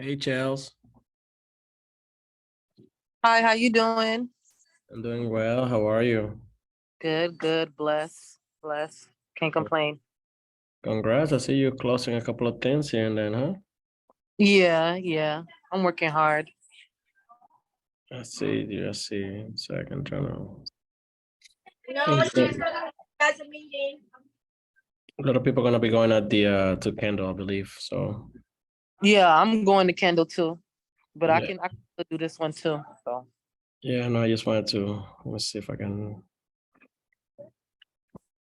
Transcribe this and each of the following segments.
Hey, Chels. Hi, how you doing? I'm doing well. How are you? Good, good, bless. Can't complain. Congrats. I see you closing a couple of things here and then, huh? Yeah. I'm working hard. I see. I see. So I can turn on. No, A she's has a meeting. lot of people are gonna be going at the to Kendall, I believe. So Yeah, I'm going to Kendall too, but I yeah, can still do this one too. So yeah. No, I just wanted to let me see if I can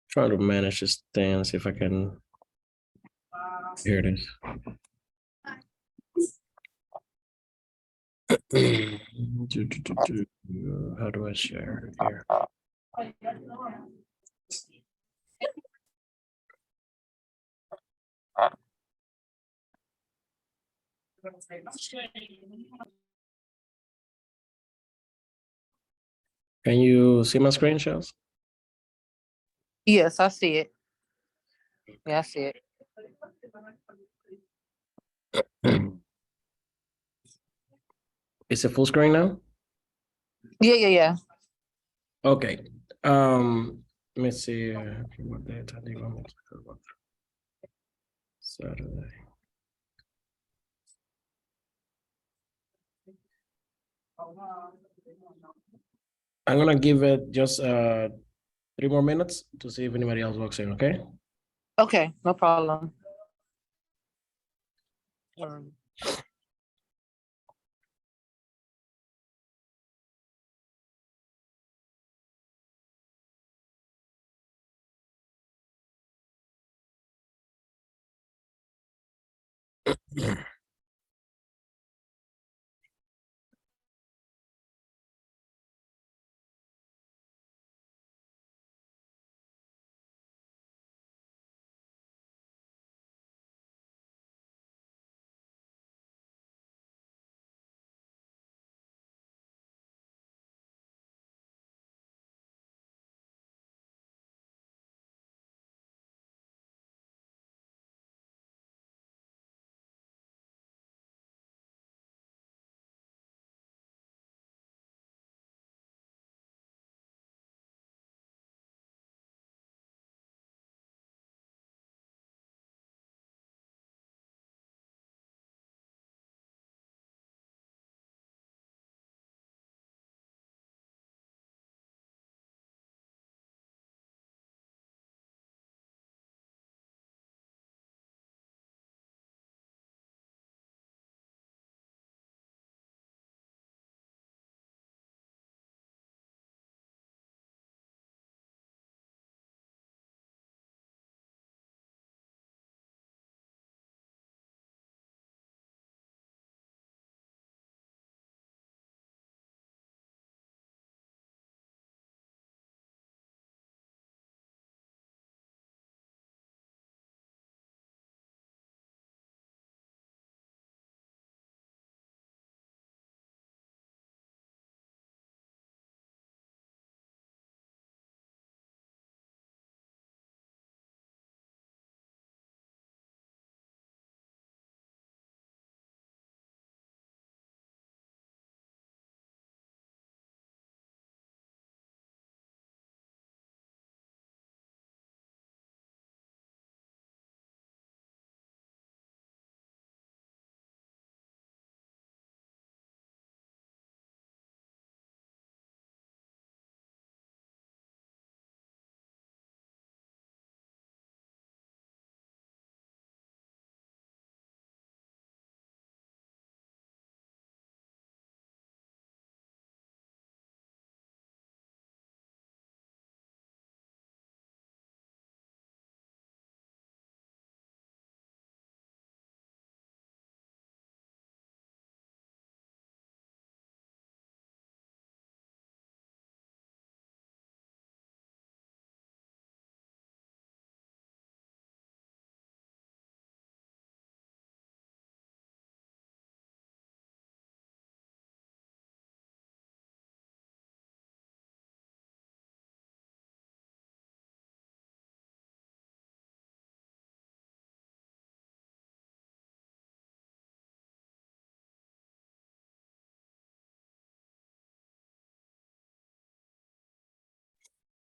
try to manage this thing. See if I can hear this. How do I share it here? Can you see my screen, Chels? yes, I see it. Yeah, I see it. Is it full screen now? Yeah. Okay. Let me see. What day do you want me to talk about? Saturday. I'm gonna give it just 3 more minutes to see if anybody else walks in. Okay. Okay, no problem.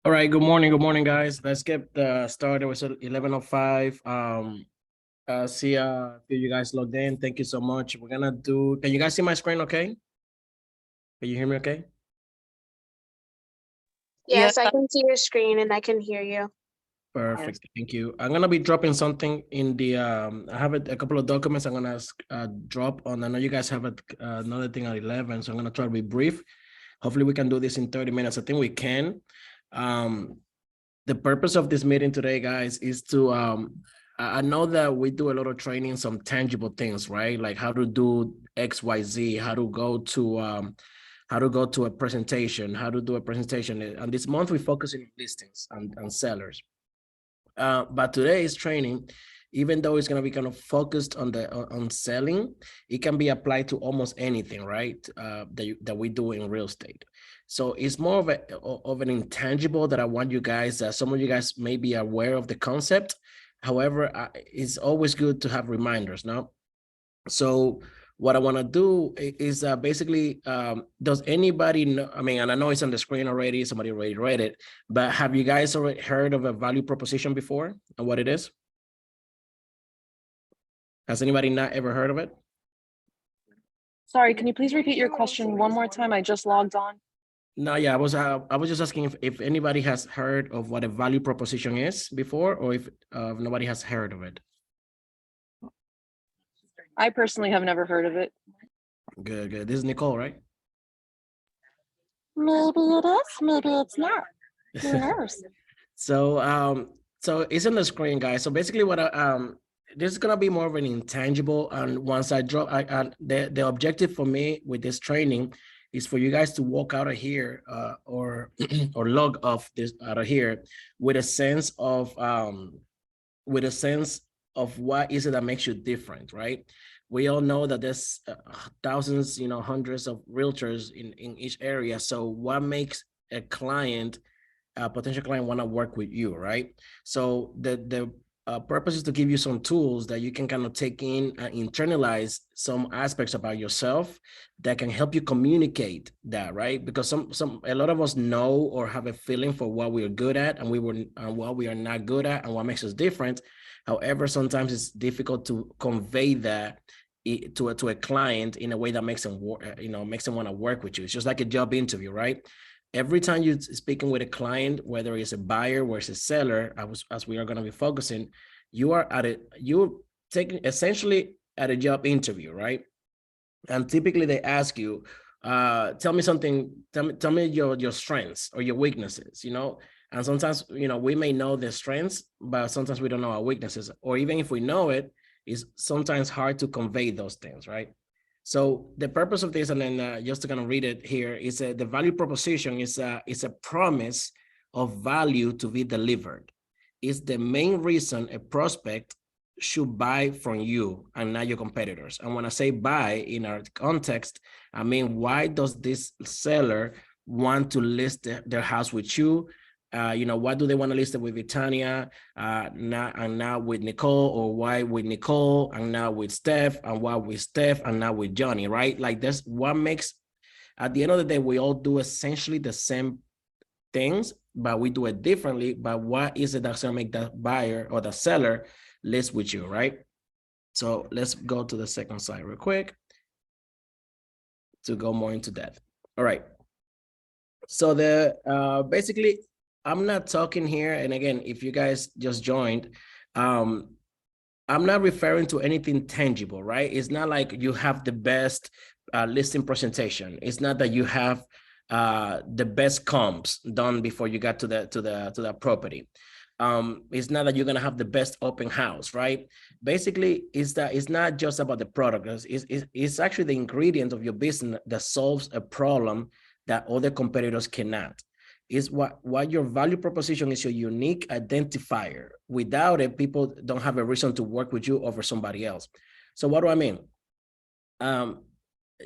All right, good morning, guys. Let's get started. It's 11:05. See you guys logged in. Thank you so much. We're gonna do. Can you guys see my screen? Okay. Can you hear me? Okay. Yes, Yeah. I can see your screen and I can hear you. Perfect. Thank you. I'm gonna be dropping something in the. I have a couple of documents. I'm gonna drop on. I know you guys have another thing at 11, so I'm gonna try to be brief. Hopefully, we can do this in 30 minutes. I think we can. The purpose of this meeting today, guys, is to I know that we do a lot of training, some tangible things, right? Like how to do XYZ, how to go to a presentation, how to do a presentation. And this month we focus on listings and sellers. But today's training, even though it's going to be kind of focused on selling, it can be applied to almost anything, right? That we do in real estate. So it's more of an intangible that I want you guys, some of you guys may be aware of the concept. However, it's always good to have reminders now. So what I want to do is basically, does anybody know, I mean, and I know it's on the screen already, somebody already read it, but have you guys already heard of a value proposition before and what it is? Has anybody not ever heard of it? Sorry, can you please repeat your question one more time? I just logged on. No, yeah, I was just asking if anybody has heard of what a value proposition is before, or if nobody has heard of it. I personally have never heard of it. Good. This is Nicole, right? Maybe it is, maybe it's not. Who knows? So it's on the screen, guys. So basically, what this is gonna be more of an intangible, and once I drop, the objective for me with this training is for you guys to walk out of here or log off this out of here with a sense of what is it that makes you different, right? We all know that there's thousands, hundreds of realtors in each area. So what makes a potential client want to work with you, right? So the purpose is to give you some tools that you can kind of take in and internalize some aspects about yourself that can help you communicate that, right? Because a lot of us know or have a feeling for what we're good at and what we are not good at and what makes us different. However, sometimes it's difficult to convey that to a client in a way that makes them want to work with you. It's just like a job interview, right? Every time you're speaking with a client, whether it's a buyer or it's a seller, as we are going to be focusing, you're taking essentially at a job interview, right? And typically they ask you, tell me something, tell me your strengths or your weaknesses, and sometimes, we may know the strengths, but sometimes we don't know our weaknesses, or even if we know it, it's sometimes hard to convey those things, right? So the purpose of this, and then just to kind of read it here, is the value proposition is a promise of value to be delivered. It's the main reason a prospect should buy from you and not your competitors. And when I say buy in our context, I mean, why does this seller want to list their house with you? Why do they want to list it with Vitania now with Nicole, or why with Nicole and now with Steph, and why with Steph and now with Johnny, right? Like that's what makes, at the end of the day, we all do essentially the same things, but we do it differently. But what is it that's going to make that buyer or the seller list with you, right? So let's go to the second slide real quick to go more into that. All right. So basically, I'm not talking here, and again, if you guys just joined, I'm not referring to anything tangible, right? It's not like you have the best listing presentation. It's not that you have the best comps done before you got to the property. It's not that you're gonna have the best open house, right? Basically, it's not just about the product. It's actually the ingredient of your business that solves a problem that other competitors cannot. Is what your value proposition is, your unique identifier. Without it, people don't have a reason to work with you over somebody else. So what do I mean?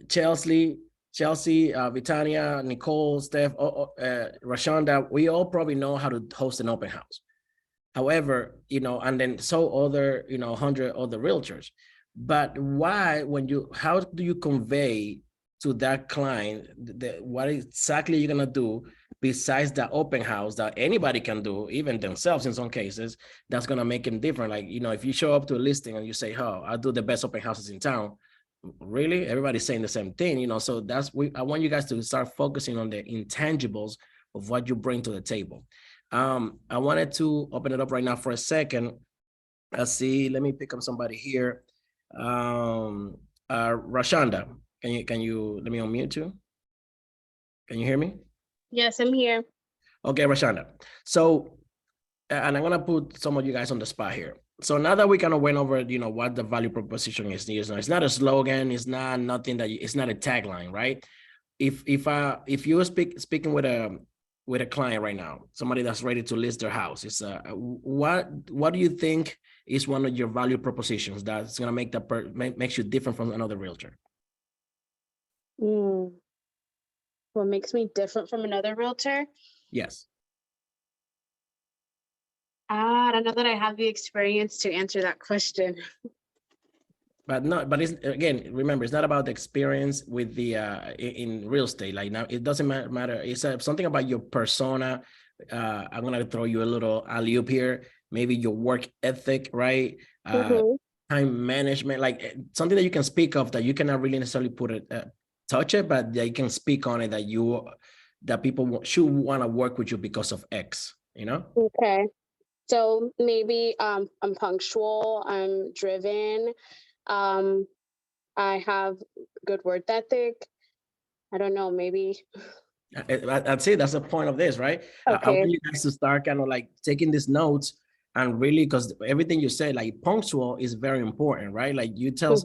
Chelsea, Vitania, Nicole, Steph, Rashonda, we all probably know how to host an open house. However, and then so other, 100 other realtors. But how do you convey to that client what exactly you're gonna do besides the open house that anybody can do, even themselves in some cases, that's going to make them different. Like, you know, if you show up to a listing and you say, oh, I do the best open houses in town, really? Everybody's saying the same thing, you know, so I want you guys to start focusing on the intangibles of what you bring to the table. I wanted to open it up right now for a second. Let's see, let me pick up somebody here. Rashonda, can you let me unmute you? Can you hear me? Yes, I'm here. Okay, Rashonda. So, and I'm gonna put some of you guys on the spot here. So now that we kind of went over, you know, what the value proposition is, you know, it's not a slogan, it's not nothing that it's not a tagline, right? If you're speaking with a client right now, somebody that's ready to list their house, it's what do you think is one of your value propositions that's gonna make makes you different from another realtor? What makes me different from another realtor? Yes. I don't know that I have the experience to answer that question. But it's, again, remember, it's not about the experience with the in real estate. Like, now it doesn't matter. It's something about your persona. I'm gonna throw you a little alley-oop here. Maybe your work ethic, right? Time management, like something that you can speak of that you cannot really necessarily put it touch it, but that you can speak on it, that people should want to work with you because of X, you know? Okay. So maybe I'm punctual, I'm driven, I have good work ethic. I don't know, maybe. I'd say that's the point of this, right? I Okay. want you guys to start kind of like taking these notes and really, because everything you say, like punctual is very important, right? Like you tell,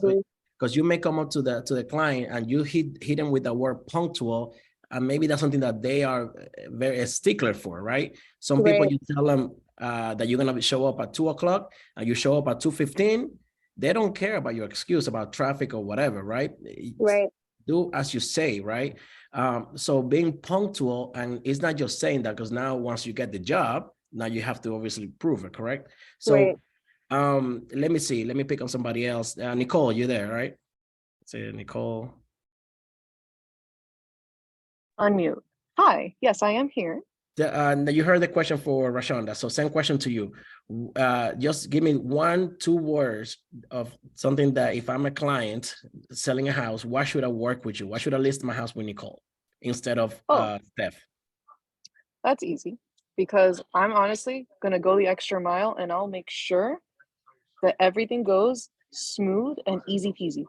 because you may come up to the client and you hit them with the word punctual, and maybe that's something that they are very a stickler for, right? Some people, you tell them that you're gonna show up at 2:00 and you show up at 2:15. They don't care about your excuse about traffic or whatever, right? Right. Do as you say, right? So being punctual, and it's not just saying that, because now once you get the job, now you have to obviously prove it, correct? So let me see. Let me pick on somebody else. Nicole, you there, right? Say Nicole. Unmute. Hi, yes, I am here. You heard the question for Rashonda. So same question to you. Just give me 1-2 words of something that if I'm a client selling a house, why should I work with you? Why should I list my house with Nicole instead of Steph? That's easy, because I'm honestly gonna go the extra mile and I'll make sure that everything goes smooth and easy peasy.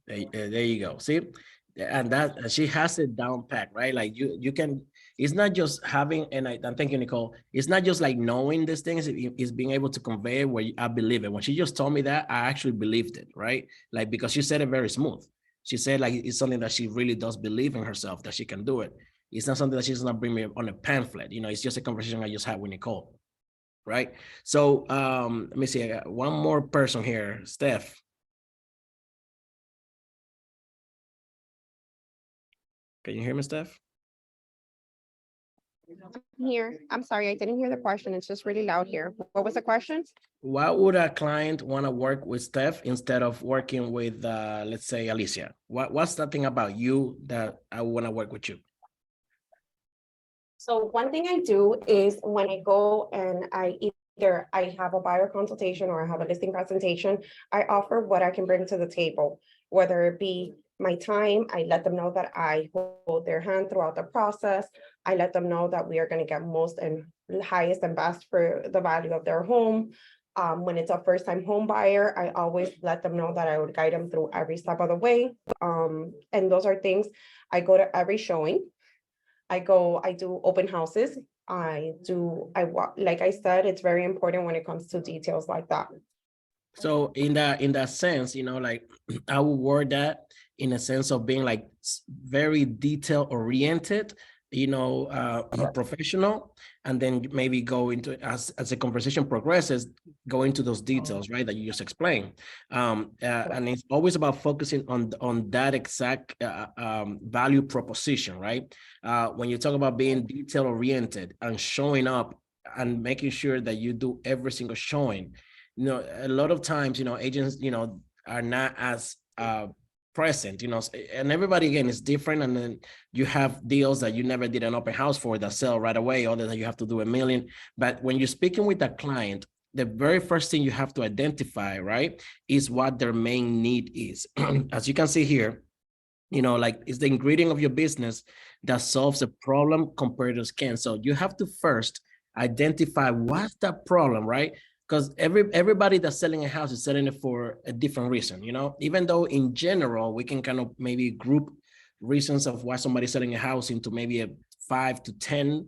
There you go. See, and that she has it down pat, right? Like you can. It's not just having, and I'm thinking, Nicole, it's not just like knowing these things, it's being able to convey where I believe it. When she just told me that, I actually believed it, right? Like, because she said it very smooth. She said like it's something that she really does believe in herself, that she can do it. It's not something that she's gonna bring me on a pamphlet. You know, it's just a conversation I just had with Nicole, right? So let me see, I got one more person here, Steph. Can you hear me, Steph? Here, I'm sorry, I didn't hear the question. It's just really loud here. What was the question? Why would a client want to work with Steph instead of working with, let's say, Alicia? What's that thing about you that I want to work with you? So one thing I do is when I go and either I have a buyer consultation or I have a listing presentation, I offer what I can bring to the table, whether it be my time. I let them know that I hold their hand throughout the process. I let them know that we are going to get most and highest and best for the value of their home. When it's a first-time home buyer, I always let them know that I would guide them through every step of the way. And those are things. I go to every showing. I do open houses. Like I said, it's very important when it comes to details like that. So in that sense, you know, like I would word that in a sense of being like very detail oriented, you know, professional, and then maybe go into, as the conversation progresses, go into those details, right, that you just explained. And it's always about focusing on that exact value proposition, right? When you talk about being detail oriented and showing up and making sure that you do every single showing, you know, a lot of times, you know, agents, you know, are not as present, you know, and everybody again is different. And then you have deals that you never did an open house for that sell right away, or that you have to do 1 million. But when you're speaking with a client, the very first thing you have to identify, right, is what their main need is. As you can see here, you know, like, it's the ingredient of your business that solves a problem competitors can. So you have to first identify what's the problem, right? Because everybody that's selling a house is selling it for a different reason, you know, even though in general, we can kind of maybe group reasons of why somebody's selling a house into maybe a 5 to 10.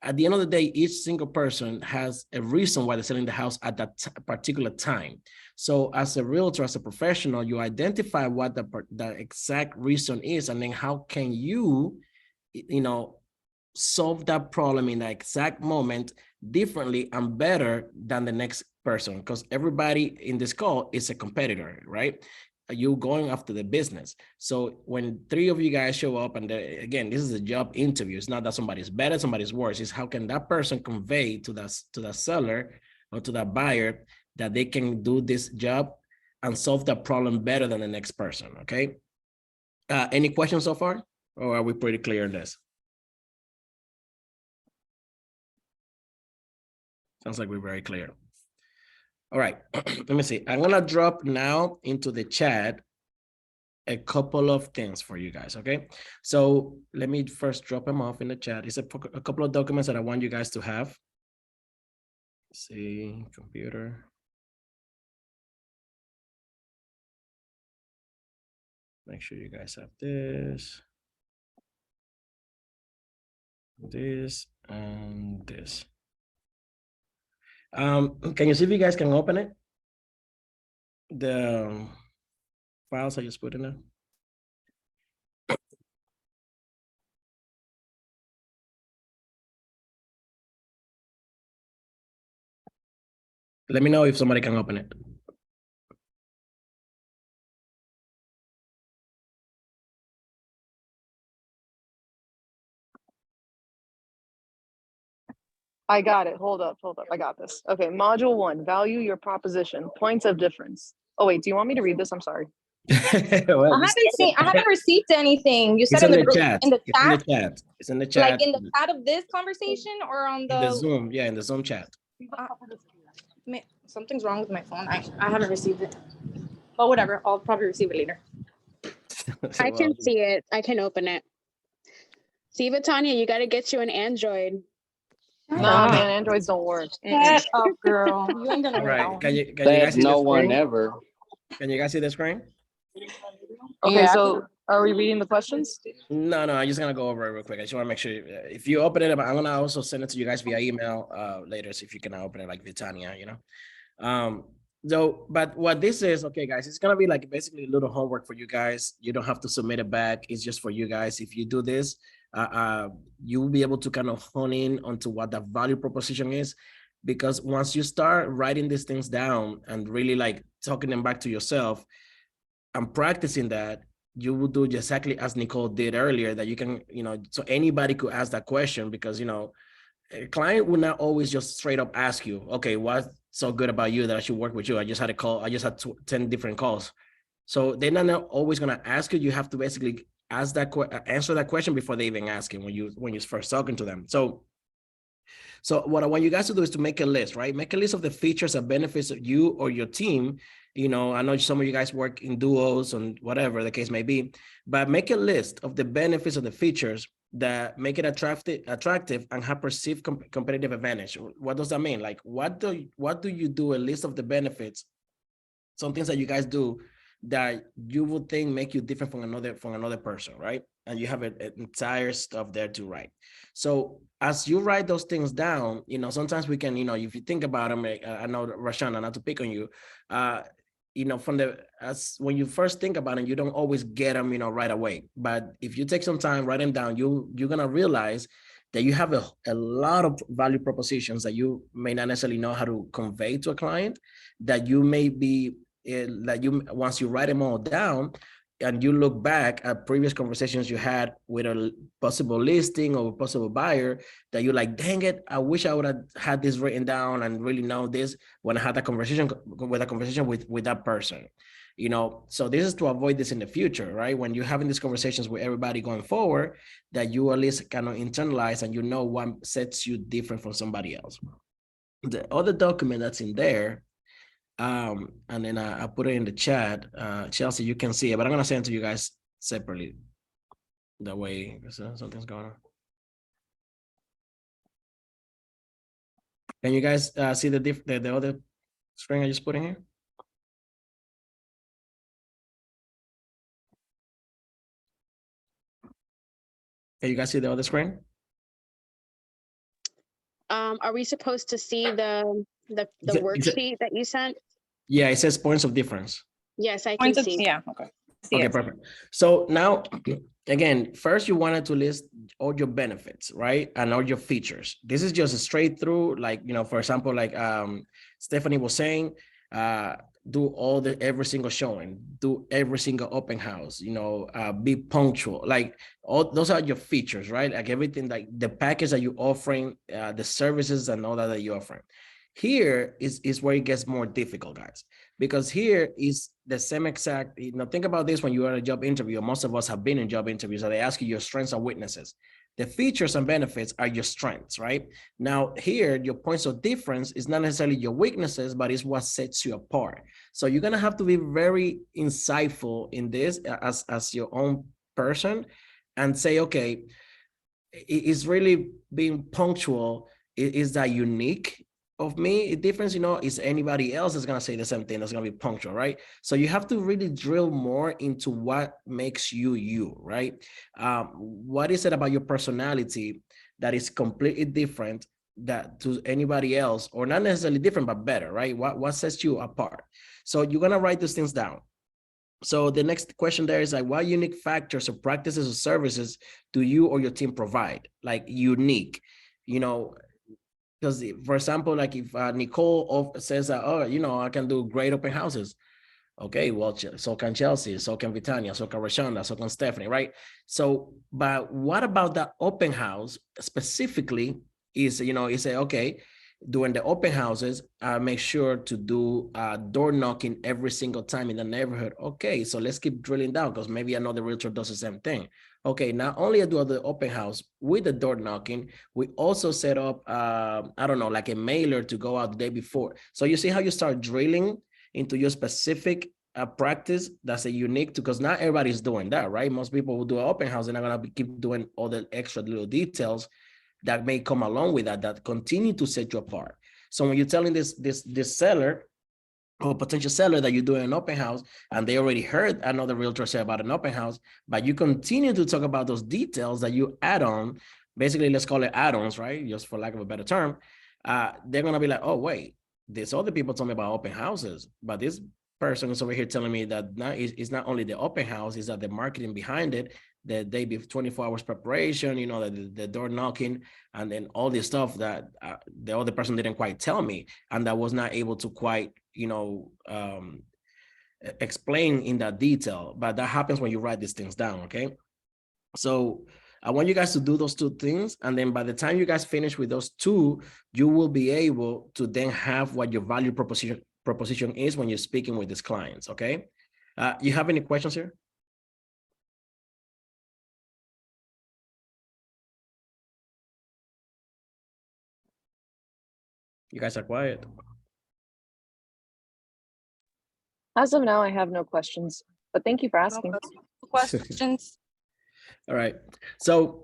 At the end of the day, each single person has a reason why they're selling the house at that particular time. So as a realtor, as a professional, you identify what the exact reason is, and then how can you, you know, solve that problem in the exact moment differently and better than the next person, because everybody in this call is a competitor, right? You going after the business. So when 3 of you guys show up, and again, this is a job interview. It's not that somebody's better, somebody's worse. It's how can that person convey to the seller or to that buyer that they can do this job and solve that problem better than the next person. Okay. Any questions so far, or are we pretty clear on this? Sounds like we're very clear. All right, let me see. I'm gonna drop now into the chat a couple of things for you guys, okay? So let me first drop them off in the chat. It's a couple of documents that I want you guys to have. Let's see, computer. Make sure you guys have this, and this. Can you see if you guys can open it? The files I just put in there. Let me know if somebody can open it. I got it. Hold up. I got this. Okay, module 1, value your proposition, points of difference. Oh wait, do you want me to read this? I'm sorry. Well, I haven't received anything. You it's said in the group, chat. in the It's in the chat, chat. It's in the chat. like in the chat of this conversation or on In the the, Zoom. Yeah, in the Zoom chat. something's wrong with my phone. I haven't received it. But whatever, I'll probably receive it later. I can Well, see it. I can open it. See, Tanya, you got to get you an Android. Nah, man, Androids don't work. Shut up, girl. You ain't gonna all know. right. Can you guys Said see no the one screen? ever. Can you guys see the screen? Okay, Yeah. so are we reading the questions? No, I'm just gonna go over it real quick. I just want to make sure if you open it, I'm gonna also send it to you guys via email later. So if you can open it like Vitania, you know. So, but what this is, okay, guys, it's gonna be like basically a little homework for you guys. You don't have to submit it back. It's just for you guys. If you do this, you will be able to kind of hone in onto what the value proposition is. Because once you start writing these things down and really like talking them back to yourself and practicing that, you will do exactly as Nicole did earlier, that you can, you know, so anybody could ask that question, because, you know, a client will not always just straight up ask you, okay, what's so good about you that I should work with you? I just had a call. I just had 10 different calls. So they're not always going to ask you. You have to basically ask that, answer that question before they even ask it when you're first talking to them. So what I want you guys to do is to make a list, right? Make a list of the features and benefits of you or your team. You know, I know some of you guys work in duos and whatever the case may be, but make a list of the benefits of the features that make it attractive and have perceived competitive advantage. What does that mean? Like, what do you do? A list of the benefits, some things that you guys do that you would think make you different from another person, right? And you have an entire stuff there to write. So as you write those things down, you know, sometimes we can, you know, if you think about them, I know Rashana, not to pick on you, you know, when you first think about it, you don't always get them, you know, right away. But if you take some time, write them down, you're gonna realize that you have a lot of value propositions that you may not necessarily know how to convey to a client, that you may be, that you, once you write them all down and you look back at previous conversations you had with a possible listing or a possible buyer, that you're like, dang it, I wish I would have had this written down and really know this when I had that conversation with that person. So this is to avoid this in the future, right? When you're having these conversations with everybody going forward, that you at least kind of internalize and you know what sets you different from somebody else. The other document that's in there, and then I put it in the chat, Chelsea, you can see it, but I'm gonna send it to you guys separately. That way, something's going on. Can you guys see the other screen I just put in here? Can you guys see the other screen? Are we supposed to see the It's a- worksheet that you sent? Yeah, it says points of difference. Yes, I can Points of, see. yeah, okay. See Okay, it. perfect. So now, again, first you wanted to list all your benefits, right? And all your features. This is just a straight through, like, for example, like Stephanie was saying, do every single showing, do every single open house, be punctual. Like all those are your features, right? Like everything, like the package that you're offering, the services and all that you're offering. Here is where it gets more difficult, guys, because here is the same exact, think about this when you are in a job interview. Most of us have been in job interviews, and they ask you your strengths and weaknesses. The features and benefits are your strengths, right? Now here, your points of difference is not necessarily your weaknesses, but it's what sets you apart. So you're gonna have to be very insightful in this as your own person and say, okay, it's really being punctual. Is that unique of me? A difference, is anybody else is gonna say the same thing that's gonna be punctual, right? So you have to really drill more into what makes you, right? What is it about your personality that is completely different that to anybody else, or not necessarily different, but better, right? What sets you apart? So you're gonna write these things down. So the next question there is like, what unique factors or practices or services do you or your team provide? Like unique, because for example, like if Nicole says that, I can do great open houses. Okay, well, so can Chelsea, so can Vitania, so can Rashonda, so can Stephanie, right? So, but what about that open house specifically is, you say, okay, during the open houses, make sure to do door knocking every single time in the neighborhood. Okay, so let's keep drilling down because maybe another realtor does the same thing. Okay, not only do the open house with the door knocking, we also set up, I don't know, like a mailer to go out the day before. So you see how you start drilling into your specific practice that's a unique to, because not everybody's doing that, right? Most people will do an open house and they're gonna keep doing all the extra little details that may come along with that continue to set you apart. So when you're telling this seller or potential seller that you're doing an open house and they already heard another realtor say about an open house, but you continue to talk about those details that you add on, basically let's call it add-ons, right? Just for lack of a better term, they're gonna be like, oh wait, these other people told me about open houses, but this person is over here telling me that it's not only the open house, is that the marketing behind it, the day before, 24 hours preparation, the door knocking, and then all this stuff that the other person didn't quite tell me, and that was not able to quite, explain in that detail. But that happens when you write these things down, okay? So I want you guys to do those two things, and then by the time you guys finish with those two, you will be able to then have what your value proposition is when you're speaking with these clients, okay? You have any questions here? You guys are quiet. As of now, I have no questions, but thank you for asking. Questions? All right. So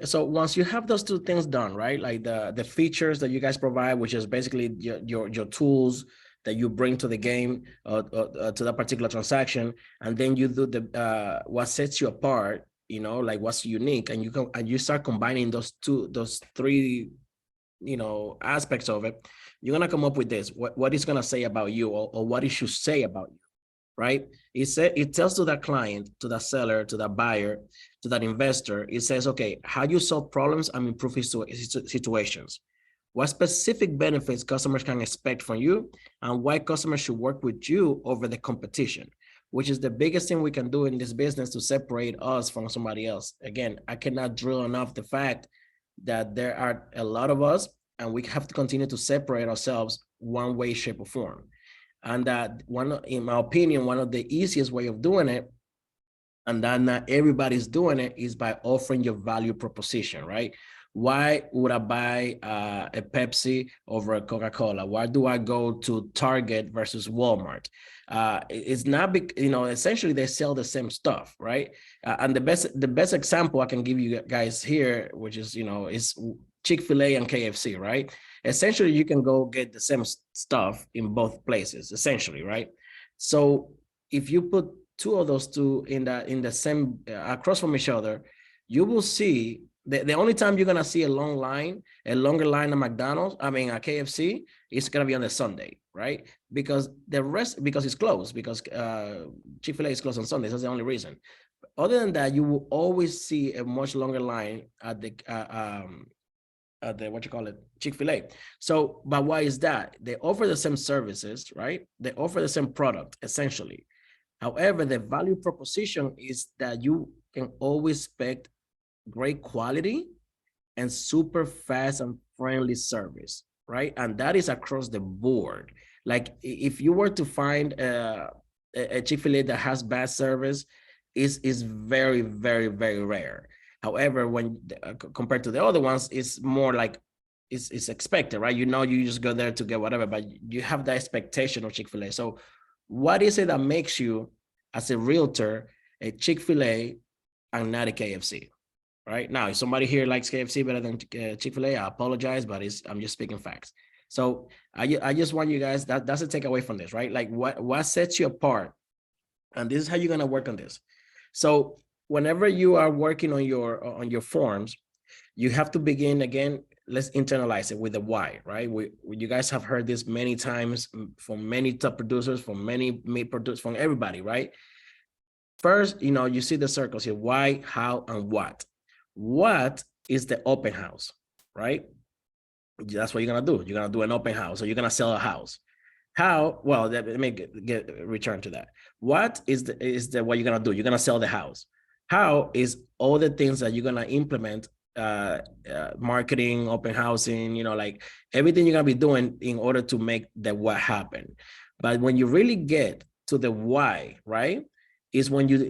so once you have those two things done, right? Like the features that you guys provide, which is basically your tools that you bring to the game, to that particular transaction, and then you do the what sets you apart, like what's unique, and you start combining those three aspects of it, you're gonna come up with this. What it's gonna say about you, or what it should say about you, right? It tells to that client, to that seller, to that buyer, to that investor. It says, okay, how you solve problems and improve situations. What specific benefits customers can expect from you, and why customers should work with you over the competition, which is the biggest thing we can do in this business to separate us from somebody else. Again, I cannot drill enough the fact that there are a lot of us, and we have to continue to separate ourselves one way, shape, or form. And that in my opinion, one of the easiest way of doing it, and that not everybody's doing it, is by offering your value proposition, right? Why would I buy a Pepsi over a Coca-Cola? Why do I go to Target versus Walmart? It's not big, essentially they sell the same stuff, right? And the best example I can give you guys here, which is, is Chick-fil-A and KFC, right? Essentially, you can go get the same stuff in both places, essentially, right? So if you put two of those two in the same across from each other, you will see the only time you're gonna see a longer line at McDonald's, at KFC, is gonna be on a Sunday, right? Because it's closed, because Chick-fil-A is closed on Sundays. That's the only reason. Other than that, you will always see a much longer line at the Chick-fil-A. So, but why is that? They offer the same services, right? They offer the same product, essentially. However, the value proposition is that you can always expect great quality and super fast and friendly service, right? And that is across the board. Like if you were to find a Chick-fil-A that has bad service, is very, very, very rare. However, when compared to the other ones, it's more like it's expected, right? You just go there to get whatever, but you have the expectation of Chick-fil-A. So what is it that makes you, as a realtor, a Chick-fil-A and not a KFC? Right now, if somebody here likes KFC better than Chick-fil-A, I apologize, but I'm just speaking facts. So I just want you guys, that's a takeaway from this, right? Like what sets you apart, and this is how you're gonna work on this. So whenever you are working on your forms, you have to begin again. Let's internalize it with the why, right? You guys have heard this many times from many top producers, from from everybody, right? First, you see the circles here: why, how, and what. What is the open house, right? That's what you're gonna do. You're gonna do an open house, so you're gonna sell a house. How? Well, let me return to that. What is what you're gonna do? You're gonna sell the house. How is all the things that you're gonna implement, marketing, open housing, like everything you're gonna be doing in order to make the what happen. But when you really get to the why, right, is when your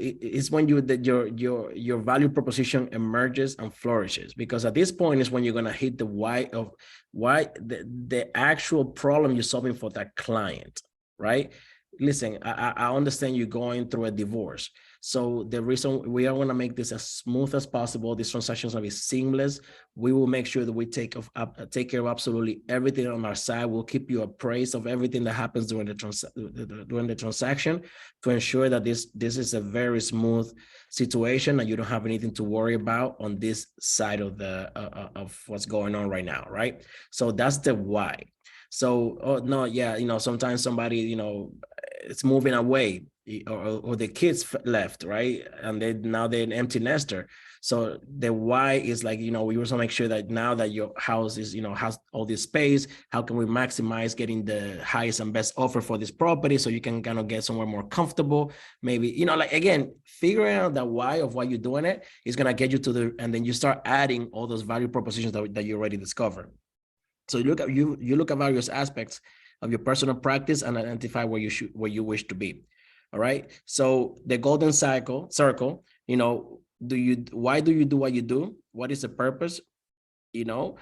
value proposition emerges and flourishes. Because at this point is when you're gonna hit the why of the actual problem you're solving for that client, right? Listen, I understand you're going through a divorce. So the reason we are going to make this as smooth as possible, these transactions will be seamless. We will make sure that we take care of absolutely everything on our side. We'll keep you appraised of everything that happens during the transaction to ensure that this is a very smooth situation and you don't have anything to worry about on this side of of what's going on right now, right? So that's the why. So, oh no, yeah, sometimes somebody, it's moving away, or the kids left, right? And now they're an empty nester. So the why is like, we want to make sure that now that your house is, has all this space, how can we maximize getting the highest and best offer for this property so you can kind of get somewhere more comfortable? Maybe, like, again, figuring out the why of why you're doing it is going to get you and then you start adding all those value propositions that you already discovered. So you look at various aspects of your personal practice and identify where you wish to be. All right. So the golden circle, why do you do what you do? What is the purpose? How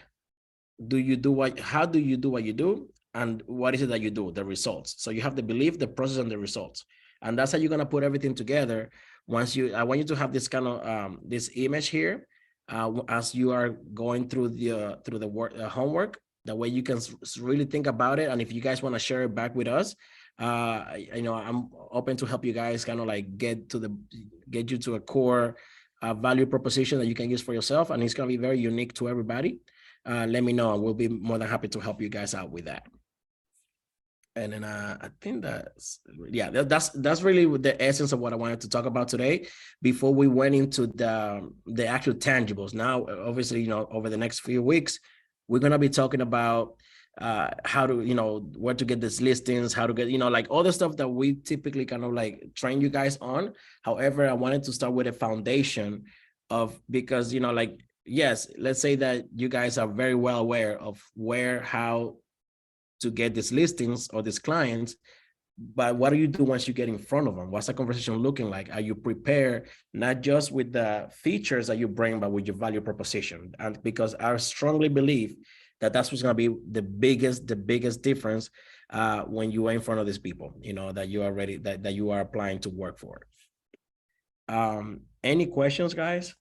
do you do what you do? And what is it that you do? The results. So you have the belief, the process, and the results. And that's how you're going to put everything together. I want you to have this kind of, this image here, as you are going through the work, homework. That way you can really think about it. And if you guys want to share it back with us, I'm open to help you guys kind of like get you to a core value proposition that you can use for yourself. And it's going to be very unique to everybody. Let me know, and we'll be more than happy to help you guys out with that. And then I think that's really the essence of what I wanted to talk about today before we went into the actual tangibles. Now, obviously, over the next few weeks, we're going to be talking about how to, where to get these listings, how to get, like all the stuff that we typically kind of like train you guys on. However, I wanted to start with a foundation because, like, yes, let's say that you guys are very well aware of how to get these listings or these clients, But what do you do once you get in front of them? What's the conversation looking like? Are you prepared not just with the features that you bring, but with your value proposition? And because I strongly believe that that's what's going to be the biggest difference when you are in front of these people, you know, that you are ready, that you are applying to work for. Any questions, guys?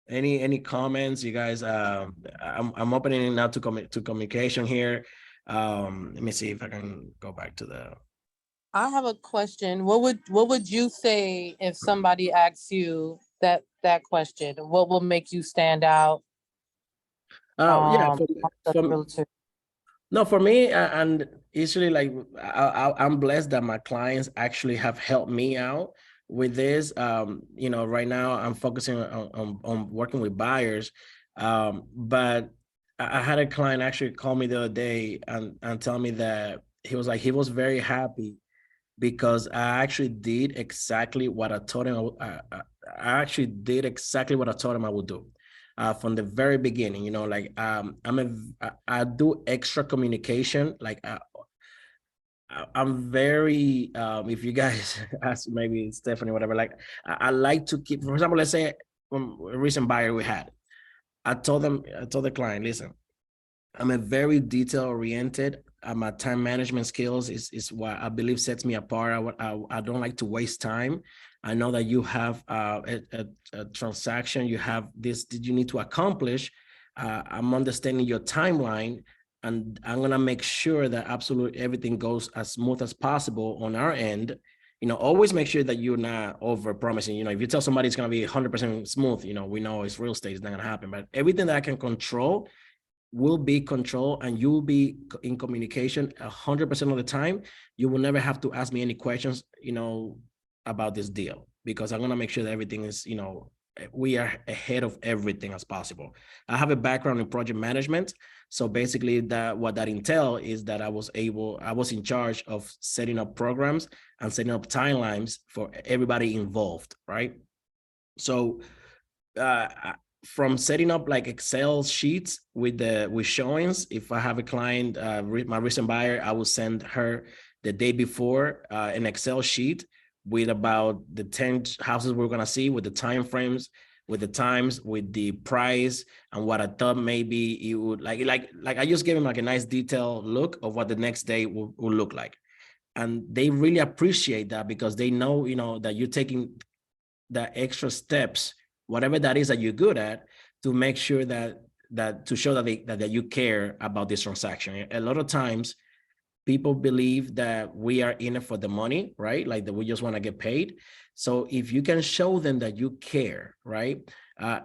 Any comments, you guys? I'm opening it now to communication here. Let me see if I can go back to the. I have a question. What would you say if somebody asks you that question? What will make you stand out? Yeah, as a realtor? no, for me, and usually like I'm blessed that my clients actually have helped me out with this. You know, right now I'm focusing on working with buyers, but I had a client actually call me the other day and tell me that he was very happy because I actually did exactly what I told him. I actually did exactly what I told him I would do. From the very beginning, you know, like I do extra communication. Like I'm very, if you guys ask maybe Stephanie, whatever, like I like to keep, for example, let's say a recent buyer we had, I told the client, listen, I'm a very detail oriented. My time management skills is what I believe sets me apart. I don't like to waste time. I know that you have a transaction, you have this that you need to accomplish. I'm understanding your timeline, and I'm gonna make sure that absolutely everything goes as smooth as possible on our end. You know, always make sure that you're not over promising. You know, if you tell somebody it's gonna be 100% smooth, you know, we know it's real estate, it's not gonna happen. But everything that I can control will be controlled, and you will be in communication 100% of the time. You will never have to ask me any questions, you know, about this deal, because I'm going to make sure that everything is, you know, we are ahead of everything as possible. I have a background in project management. So basically what that entails is that I was in charge of setting up programs and setting up timelines for everybody involved, right? So from setting up like Excel sheets with showings, if I have a client, my recent buyer, I will send her the day before an Excel sheet with about the 10 houses we're gonna see, with the time frames, with the times, with the price, and what I thought maybe it would like I just gave him like a nice detailed look of what the next day will look like. And they really appreciate that, because they know, you know, that you're taking the extra steps, whatever that is that you're good at, to make sure that to show that you care about this transaction. A lot of times people believe that we are in it for the money, right? Like that we just want to get paid. So if you can show them that you care, right?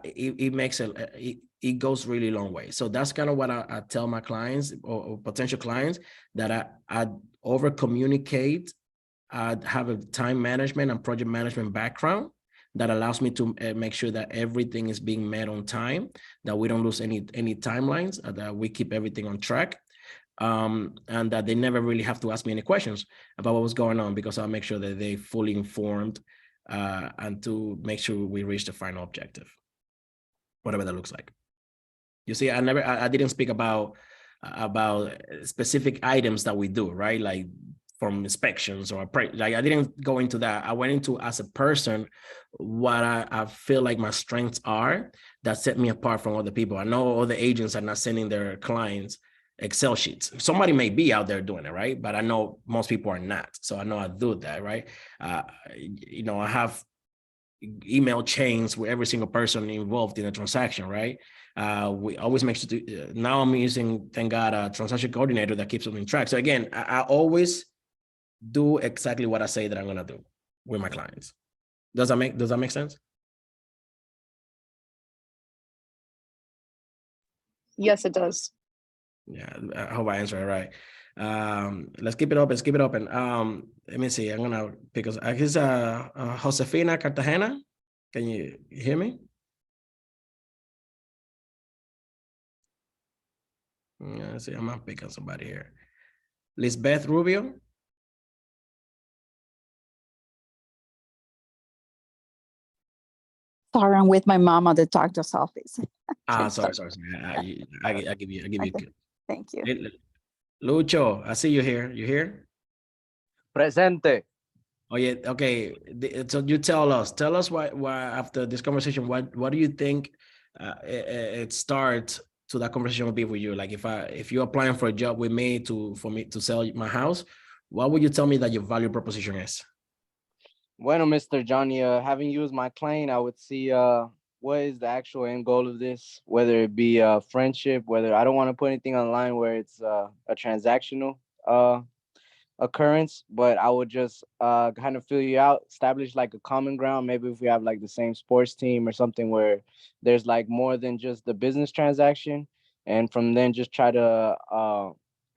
It goes really long way. So that's kind of what I tell my clients or potential clients, that I over communicate. I have a time management and project management background that allows me to make sure that everything is being met on time, that we don't lose any timelines, that we keep everything on track. And that they never really have to ask me any questions about what was going on, because I'll make sure that they're fully informed, and to make sure we reach the final objective, whatever that looks like. You see, I didn't speak about specific items that we do, right? Like from inspections or like I didn't go into that. I went into, as a person, what I feel like my strengths are that set me apart from other people. I know other agents are not sending their clients Excel sheets. Somebody may be out there doing it, right? But I know most people are not. So I know I do that, right? You know, I have email chains with every single person involved in a transaction, right? We always make sure to, now I'm using, thank God, a transaction coordinator that keeps them in track. So again, I always do exactly what I say that I'm gonna do with my clients. Does that make sense? Yes, it does. Yeah, I hope I answered it right. Let's keep it open. Let me see. I'm gonna pick us. Here's Josefina Cartagena. Can you hear me? Yeah, see, I'm not picking somebody here. Lisbeth Rubio. Sorry, I'm with my mom at the doctor's office. Sorry. I give you. Okay. Thank you. Lucho, I see you here. You here? Presente. Oh yeah, okay. So you tell us why after this conversation, what do you think it starts to that conversation will be with you? Like if you're applying for a job with me for me to sell my house, what would you tell me that your value proposition is? Bueno, Mr. Johnny, having you as my client, I would see what is the actual end goal of this, whether it be friendship, whether I don't want to put anything online where it's a transactional occurrence, but I would just kind of feel you out, establish like a common ground. Maybe if we have like the same sports team or something where there's like more than just the business transaction, and from then just try to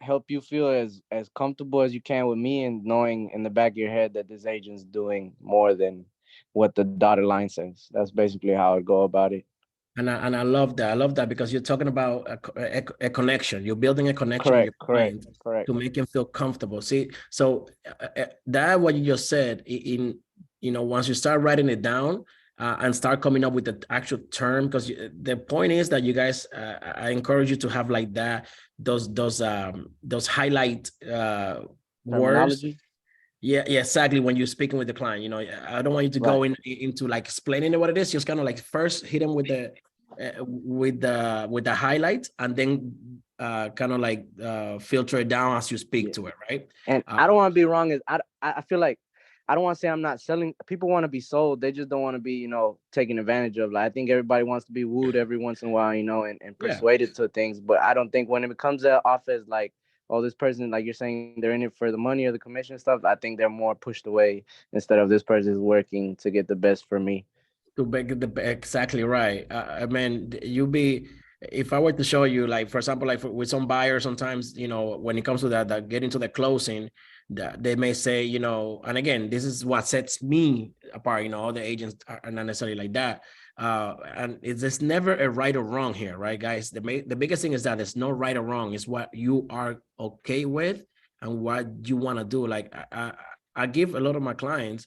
help you feel as comfortable as you can with me, and knowing in the back of your head that this agent's doing more than what the dotted line says. That's basically how I go about it. And I love that. I love that because you're talking about a connection. You're building a connection with your client Correct. to make him feel comfortable. See, so that what you just said in once you start writing it down and start coming up with the actual term, because the point is that you guys, I encourage you to have like that those highlight words. Terminology. Yeah, exactly. When you're speaking with the client, I don't want you to go into like explaining what it is. Just kind of like first hit them with the highlights, and then kind of like filter it down as you speak to it, right? And I don't want to be wrong. Is I feel like I don't want to say I'm not selling. People want to be sold. They just don't want to be, taken advantage of. Like, I think everybody wants to be wooed every once in a while, and persuaded to things. But I don't think when it becomes off as like, oh, this person, like you're saying, they're in it for the money or the commission stuff, I think they're more pushed away instead of this person is working to get the best for me. Exactly right. I mean, if I were to show you, like, for example, like with some buyers, sometimes, when it comes to that getting to the closing, that they may say, and again, this is what sets me apart, all the agents are not necessarily like that. And there's never a right or wrong here, right, guys? The biggest thing is that there's no right or wrong. It's what you are okay with and what you want to do. Like I give a lot of my clients,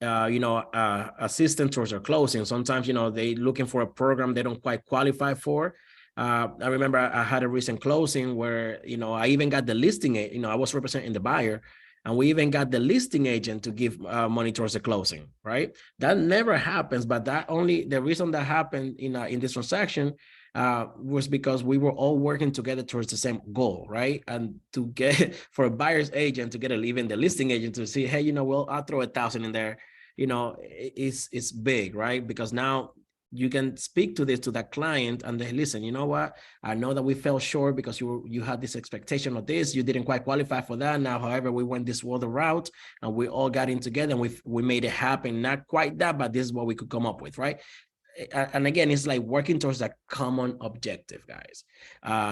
assistance towards their closing. Sometimes, they looking for a program they don't quite qualify for. I remember I had a recent closing where, I even got the listing, I was representing the buyer, and we even got the listing agent to give money towards the closing, right? That never happens, but the reason that happened in this transaction was because we were all working together towards the same goal, right? And to get for a buyer's agent to get even the listing agent to see, hey, well, I'll throw 1,000 in there, it's big, right? Because now you can speak to that client and they listen, you know what? I know that we fell short because you had this expectation of this. You didn't quite qualify for that. Now, however, we went this other route and we all got in together and we made it happen. Not quite that, but this is what we could come up with, right? And again, it's like working towards that common objective, guys.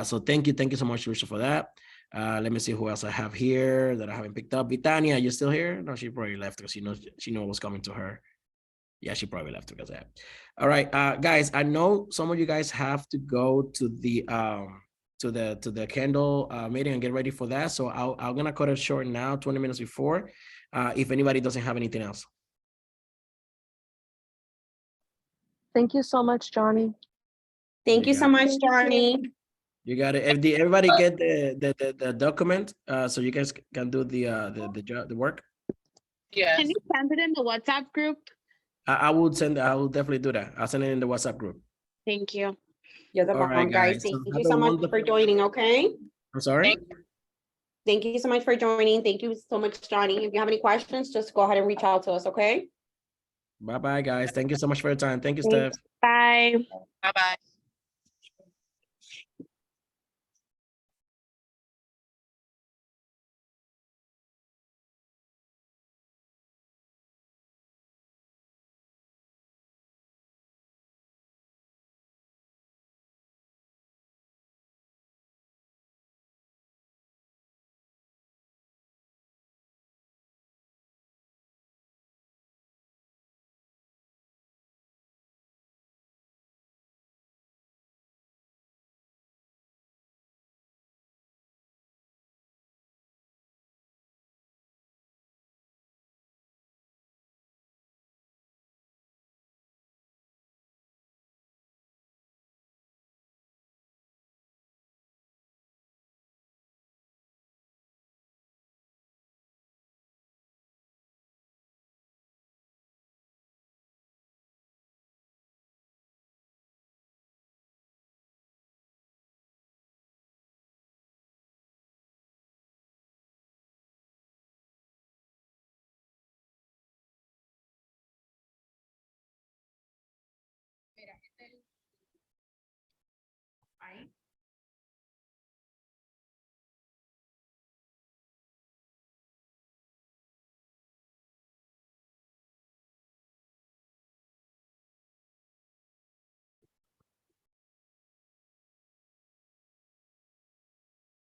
So thank you so much, Lucia, for that. Let me see who else I have here that I haven't picked up. Vitania, are you still here? No, she probably left because she knows what's coming to her. Yeah, she probably left because of that. All right, guys, I know some of you guys have to go to the candle meeting and get ready for that. So I'm gonna cut it short now, 20 minutes before. If anybody doesn't have anything else. Thank you so much, Johnny. Thank you so much, Johnny. You got it. Did everybody get the document so you guys can do the work? Yes. Can you send it in the WhatsApp group? I will definitely do that. I'll send it in the WhatsApp group. Thank you. You're the All bomb, right, guys. guys. Thank So you have so a much wonderful- for joining, okay? I'm sorry? Thank you so much for joining. Thank you so much, Johnny. If you have any questions, just go ahead and reach out to us, okay? Bye-bye, guys. Thank you so much for your time. Thank you, Thanks. Steph. Bye. Bye-bye.